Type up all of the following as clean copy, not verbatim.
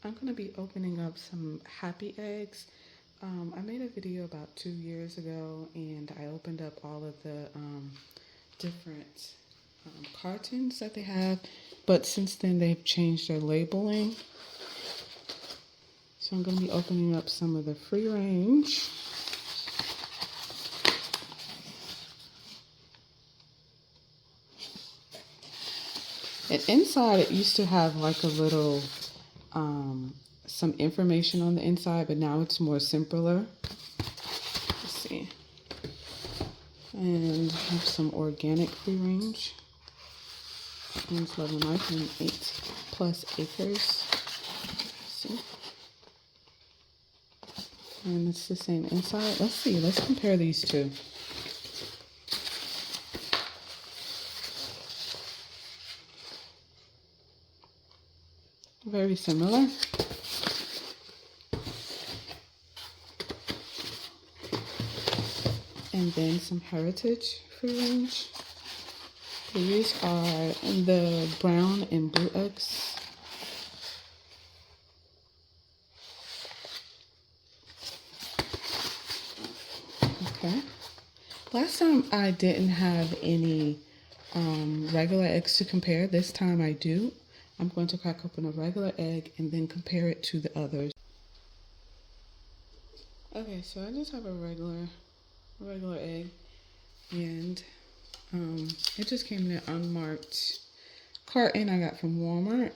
I'm going to be opening up some Happy Eggs. I made a video about 2 years ago and I opened up all of the different cartons that they have, but since then they've changed their labeling. So I'm going to be opening up some of the free range. And inside it used to have like a little some information on the inside, but now it's more simpler. Let's see. And I have some organic free range. One's Love and Life and 8+ acres. Let's see. And it's the same inside. Let's see. Let's compare these two. Very similar. And then some Heritage free range. These are the brown and blue eggs. Okay. Last time I didn't have any regular eggs to compare. This time I do. I'm going to crack open a regular egg and then compare it to the others. Okay, so I just have a regular egg, and it just came in an unmarked carton I got from Walmart.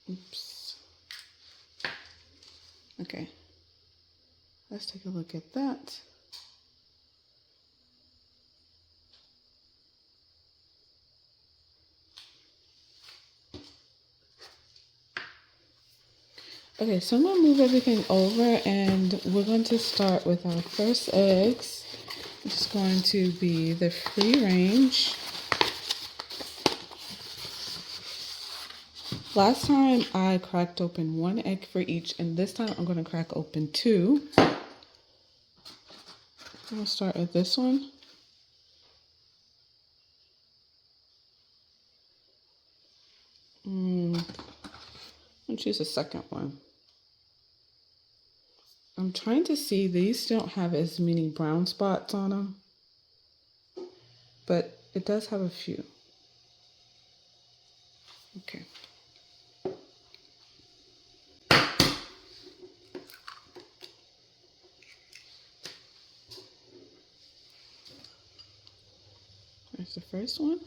Oops. Okay, let's take a look at that. Okay, so I'm going to move everything over and we're going to start with our first eggs. It's going to be the free range. Last time I cracked open 1 egg for each, and this time I'm going to crack open 2. I'm going to start with this one. I'll choose the second one. I'm trying to see, these don't have as many brown spots on them, but it does have a few. Okay. There's the first one.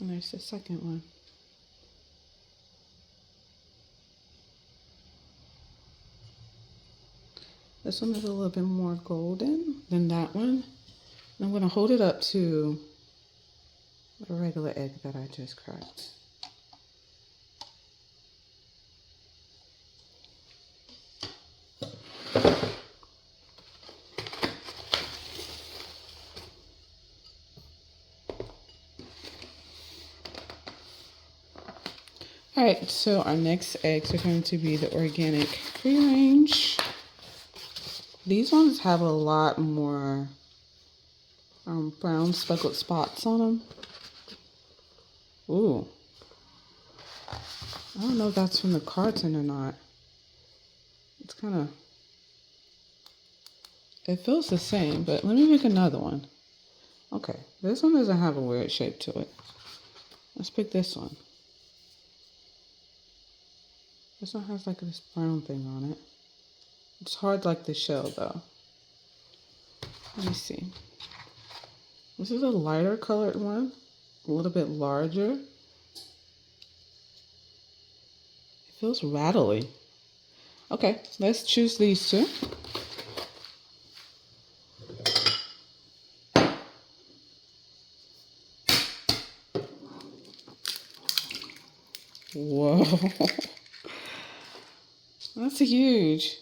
And there's the second one. This one is a little bit more golden than that one. And I'm going to hold it up to a regular egg that I just cracked. Alright, so our next eggs are going to be the organic free range. These ones have a lot more brown speckled spots on them. Ooh. I don't know if that's from the carton or not. It's kind of... It feels the same, but let me pick another one. Okay, this one doesn't have a weird shape to it. Let's pick this one. This one has like this brown thing on it. It's hard like the shell though. Let me see. This is a lighter colored one, a little bit larger. It feels rattly. Okay, let's choose these two. Whoa. That's huge.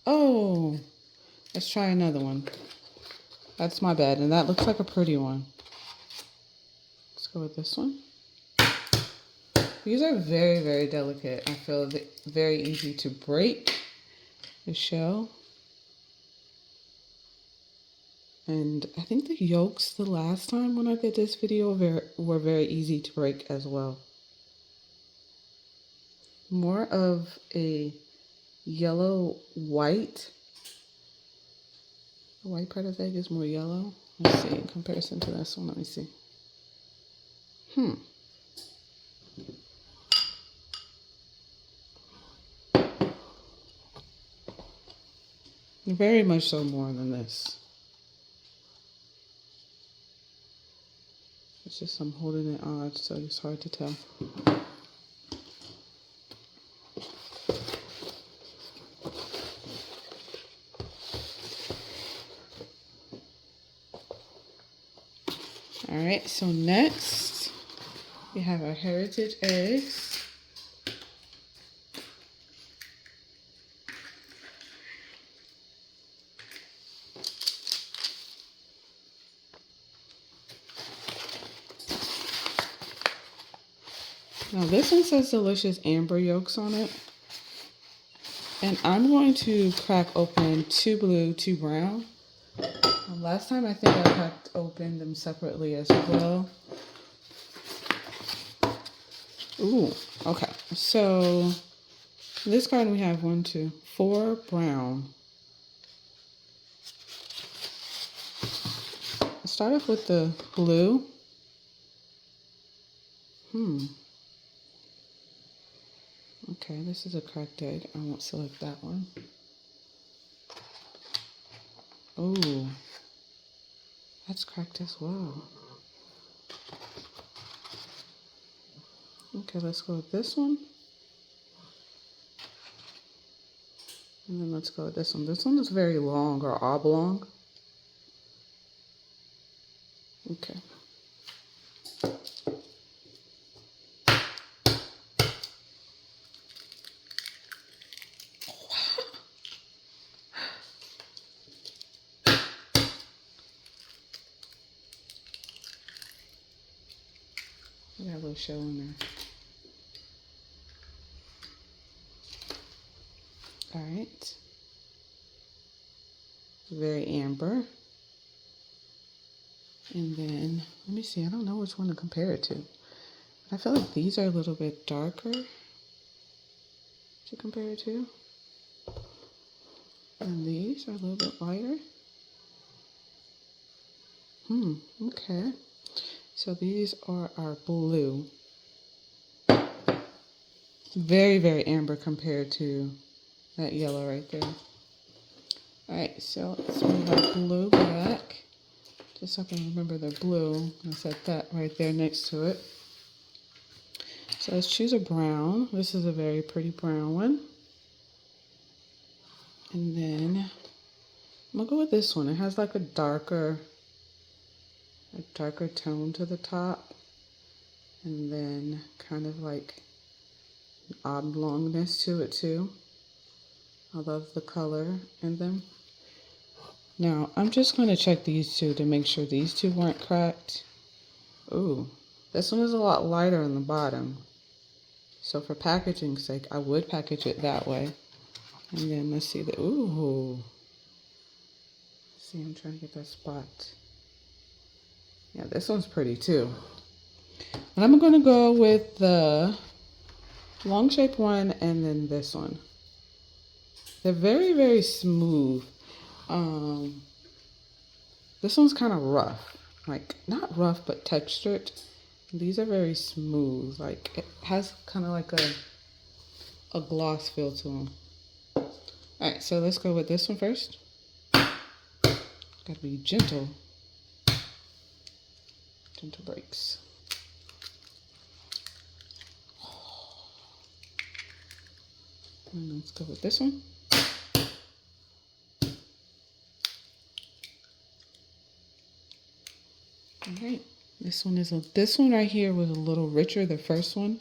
Oh, let's try another one. That's my bad, and that looks like a pretty one. Let's go with this one. These are very, very delicate. I feel very easy to break the shell. And I think the yolks the last time when I did this video were very easy to break as well. More of a yellow white. The white part of the egg is more yellow. Let's see, in comparison to this one, let me see. Very much so more than this. It's just I'm holding it odd, so it's hard to tell. All right, so next we have our heritage eggs. Now this one says delicious amber yolks on it. And I'm going to crack open 2 blue, 2 brown. Last time I think I cracked open them separately as well. Ooh, okay. So this card we have 1, 2, 4 brown. Let's start off with the blue. Okay, this is a cracked egg. I won't select that one. Oh, that's cracked as well. Okay, let's go with this one. And then let's go with this one. This one is very long or oblong. Okay. I got a little shell in there. All right. Very amber. And then, let me see, I don't know which one to compare it to. I feel like these are a little bit darker to compare it to. And these are a little bit lighter. Okay. So these are our blue. Very, very amber compared to that yellow right there. All right, so let's move our blue back. Just so I can remember the blue. I'll set that right there next to it. So let's choose a brown. This is a very pretty brown one. And then I'm gonna go with this one. It has like a darker tone to the top. And then kind of like an oblongness to it too. I love the color in them. Now, I'm just going to check these two to make sure these two weren't cracked. Ooh, this one is a lot lighter on the bottom. So for packaging's sake, I would package it that way. And then let's see the, ooh. See, I'm trying to get that spot. Yeah, this one's pretty too. And I'm going to go with the long shape one and then this one. They're very, very smooth. This one's kind of rough, like not rough, but textured. These are very smooth. Like it has kind of like a gloss feel to them. All right, so let's go with this one first. Gotta be gentle. Gentle breaks. And let's go with this one. All right, this one right here was a little richer, the first one,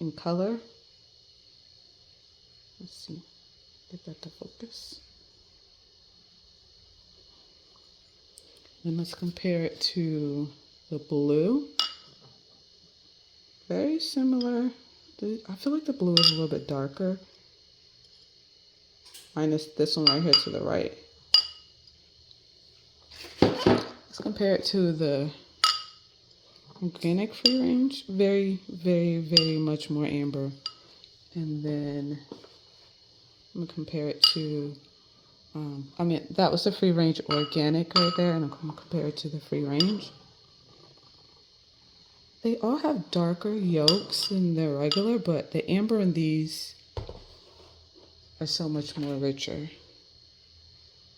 in color. Let's see, get that to focus. Then let's compare it to the blue. Very similar I feel like the blue is a little bit darker. Minus this one right here to the right. Let's compare it to the organic free range. Very, very, very much more amber. And then I'm gonna compare it to, that was the free range organic right there, and I'm gonna compare it to the free range. They all have darker yolks than their regular, but the amber in these are so much more richer.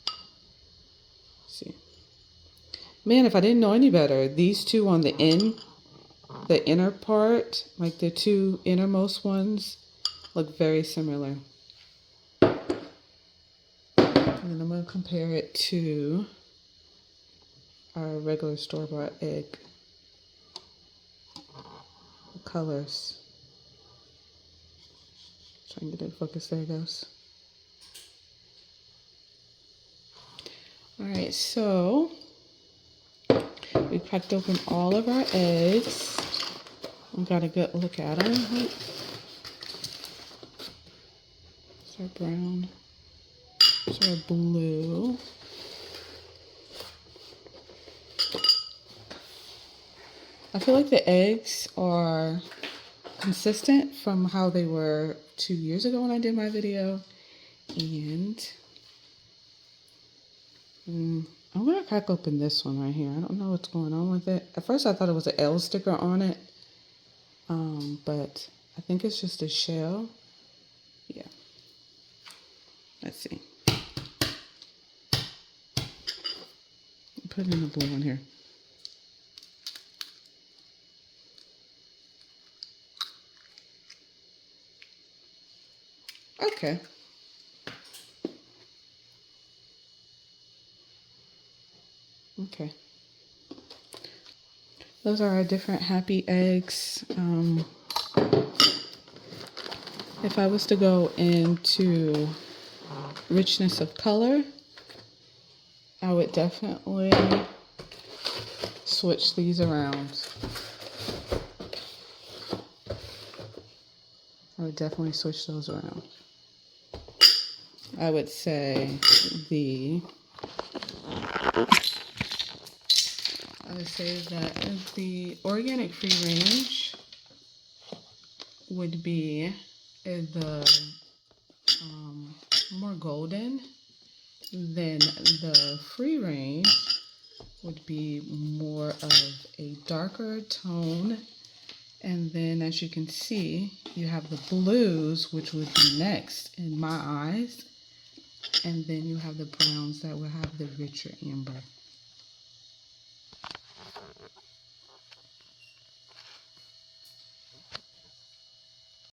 Let's see. Man, if I didn't know any better, these two on the inner part, like the two innermost ones, look very similar. And then I'm going to compare it to our regular store-bought egg. The colors. Try and get it in focus. There it goes. Alright, so we cracked open all of our eggs. We got a good look at them. There's our brown. There's our blue. I feel like the eggs are consistent from how they were 2 years ago when I did my video. And I'm going to crack open this one right here. I don't know what's going on with it. At first I thought it was an L sticker on it. But I think it's just a shell. Yeah. Let's see. Put it in the blue one here. Okay. Okay. Those are our different happy eggs. If I was to go into richness of color, I would definitely switch these around. I would definitely switch those around. I would say that the organic free range would be the more golden, then the free range would be more of a darker tone, and then as you can see you have the blues, which would be next in my eyes, and then you have the browns that will have the richer amber.